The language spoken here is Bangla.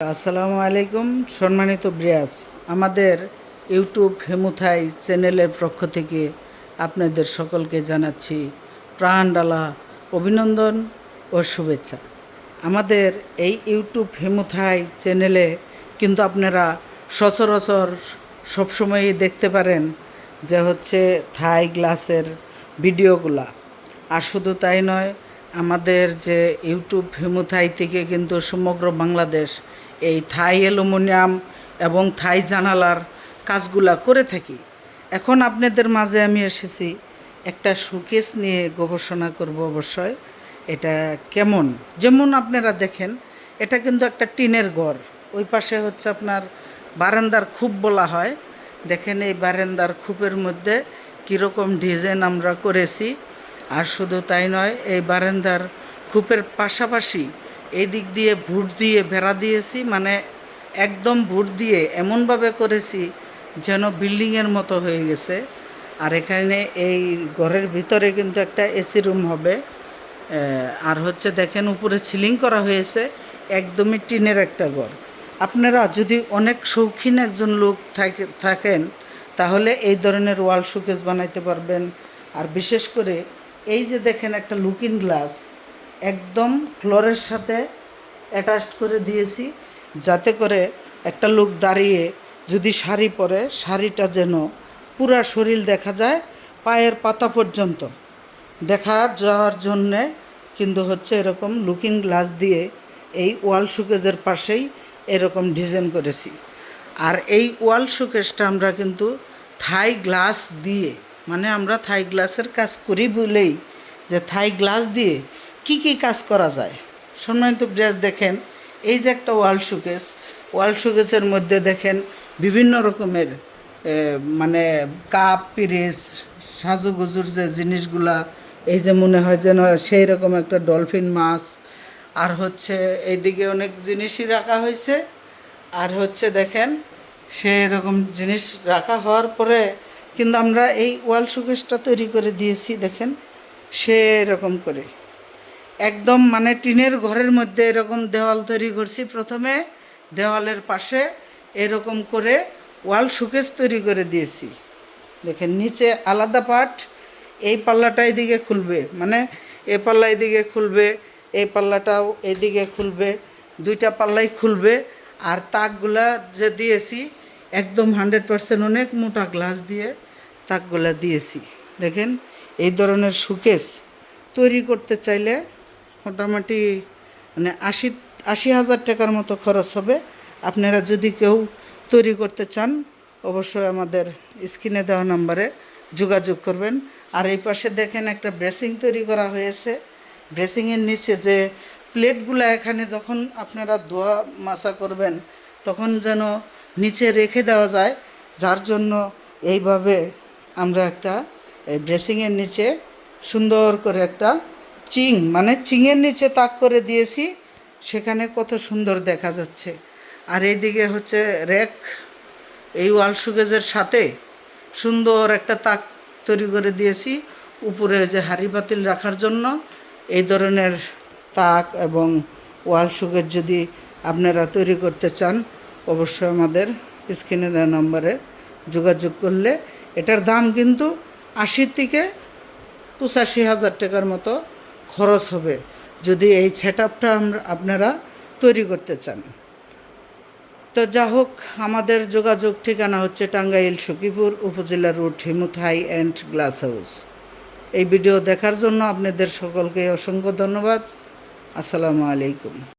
আসসালামু আলাইকুম সম্মানিত ব্রিয়াস, আমাদের ইউটিউব হেমুথাই চ্যানেলের পক্ষ থেকে আপনাদের সকলকে জানাচ্ছি প্রাণডালা অভিনন্দন ও শুভেচ্ছা। আমাদের এই ইউটিউব হেমুথাই চ্যানেলে কিন্তু আপনারা সচরাচর সবসময়ই দেখতে পারেন যে হচ্ছে থাই গ্লাসের ভিডিওগুলা। আর শুধু তাই নয়, আমাদের যে ইউটিউব হেমুথাই থেকে কিন্তু সমগ্র বাংলাদেশ এই থাই অ্যালুমিনিয়াম এবং থাই জানালার কাজগুলা করে থাকি। এখন আপনাদের মাঝে আমি এসেছি একটা শোকেস নিয়ে গবেষণা করব। অবশ্যই এটা কেমন, যেমন আপনারা দেখেন, এটা কিন্তু একটা টিনের ঘর। ওই পাশে হচ্ছে আপনার বারান্দার খুব বলা হয়। দেখেন এই বারান্দার খুপের মধ্যে কীরকম ডিজাইন আমরা করেছি। আর শুধু তাই নয়, এই বারান্দার খুপের পাশাপাশি এই দিক দিয়ে ভুট দিয়ে বেড়া দিয়েছি, মানে একদম ভুট দিয়ে এমনভাবে করেছি যেন বিল্ডিংয়ের মতো হয়ে গেছে। আর এখানে এই ঘরের ভিতরে কিন্তু একটা এসি রুম হবে। আর হচ্ছে দেখেন উপরে সিলিং করা হয়েছে, একদমই টিনের একটা ঘর। আপনারা যদি অনেক শৌখিন একজন লোক থাকেন তাহলে এই ধরনের ওয়াল শোকেস বানাইতে পারবেন। আর বিশেষ করে এই যে দেখেন একটা লুকিং গ্লাস একদম ফ্লোরের সাথে অ্যাটাচড করে দিয়েছি, যাতে করে একটা লোক দাঁড়িয়ে যদি শাড়ি পরে শাড়িটা যেন পুরা শরীর দেখা যায়, পায়ের পাতা পর্যন্ত দেখা যাওয়ার জন্যে কিন্তু হচ্ছে এরকম লুকিং গ্লাস দিয়ে এই ওয়াল শোকেসের পাশেই এরকম ডিজাইন করেছি। আর এই ওয়াল শোকেসটা আমরা কিন্তু থাই গ্লাস দিয়ে, মানে আমরা থাই গ্লাসের কাজ করি বলেই যে থাই গ্লাস দিয়ে কি কি কাজ করা যায়। সম্মানিত ব্রিয়াস, দেখেন এই যে একটা ওয়াল শোকেসের মধ্যে দেখেন বিভিন্ন রকমের মানে কাপ পিরিস সাজুগুজুর যে জিনিসগুলা, এই যে মনে হয় যেন সেই রকম একটা ডলফিন মাছ। আর হচ্ছে এইদিকে অনেক জিনিসই রাখা হয়েছে। আর হচ্ছে দেখেন সেই রকম জিনিস রাখা হওয়ার পরে কিন্তু আমরা এই ওয়াল শোকেসটা তৈরি করে দিয়েছি। দেখেন সেরকম করে একদম মানে টিনের ঘরের মধ্যে এরকম দেওয়াল তৈরি করছি। প্রথমে দেওয়ালের পাশে এরকম করে ওয়াল শোকেস তৈরি করে দিয়েছি। দেখেন নিচে আলাদা পার্ট, এই পাল্লাটা এদিকে খুলবে, মানে এই পাল্লা এদিকে খুলবে, এই পাল্লাটাও এদিকে খুলবে, দুইটা পাল্লাই খুলবে। আর তাকগুলা যে দিয়েছি একদম 100% অনেক মোটা গ্লাস দিয়ে তাকগুলা দিয়েছি। দেখেন এই ধরনের শোকেস তৈরি করতে চাইলে মোটামুটি মানে ৮০,০০০ টাকার মতো খরচ হবে। আপনারা যদি কেউ তৈরি করতে চান অবশ্যই আমাদের স্ক্রিনে দেওয়া নাম্বারে যোগাযোগ করবেন। আর এই পাশে দেখেন একটা ব্রেসিং তৈরি করা হয়েছে। ব্রেসিংয়ের নিচে যে প্লেটগুলো এখানে যখন আপনারা ধোয়া মাজা করবেন তখন যেন নিচে রেখে দেওয়া যায়, যার জন্য এইভাবে আমরা একটা এই ব্রেসিংয়ের নিচে সুন্দর করে একটা মানে চিংয়ের নিচে তাক করে দিয়েছি, সেখানে কত সুন্দর দেখা যাচ্ছে। আর এইদিকে হচ্ছে র্যাক, এই ওয়াল শোকেসের সাথে সুন্দর একটা তাক তৈরি করে দিয়েছি উপরে যে হাঁড়ি পাতিল রাখার জন্য। এই ধরনের তাক এবং ওয়াল শোকেস যদি আপনারা তৈরি করতে চান অবশ্যই আমাদের স্ক্রিনে দেওয়া নম্বরে যোগাযোগ করলে এটার দাম কিন্তু ৮০ থেকে ৮৫,০০০ টাকার মতো খরচ হবে যদি এই সেট আপটা আপনারা তৈরি করতে চান। তো যা হোক, আমাদের যোগাযোগ ঠিকানা হচ্ছে টাঙ্গাইল সখীপুর উপজেলা রোড হেমুথাই অ্যান্ড গ্লাস হাউস। এই ভিডিও দেখার জন্য আপনাদের সকলকে অসংখ্য ধন্যবাদ। আসসালামু আলাইকুম।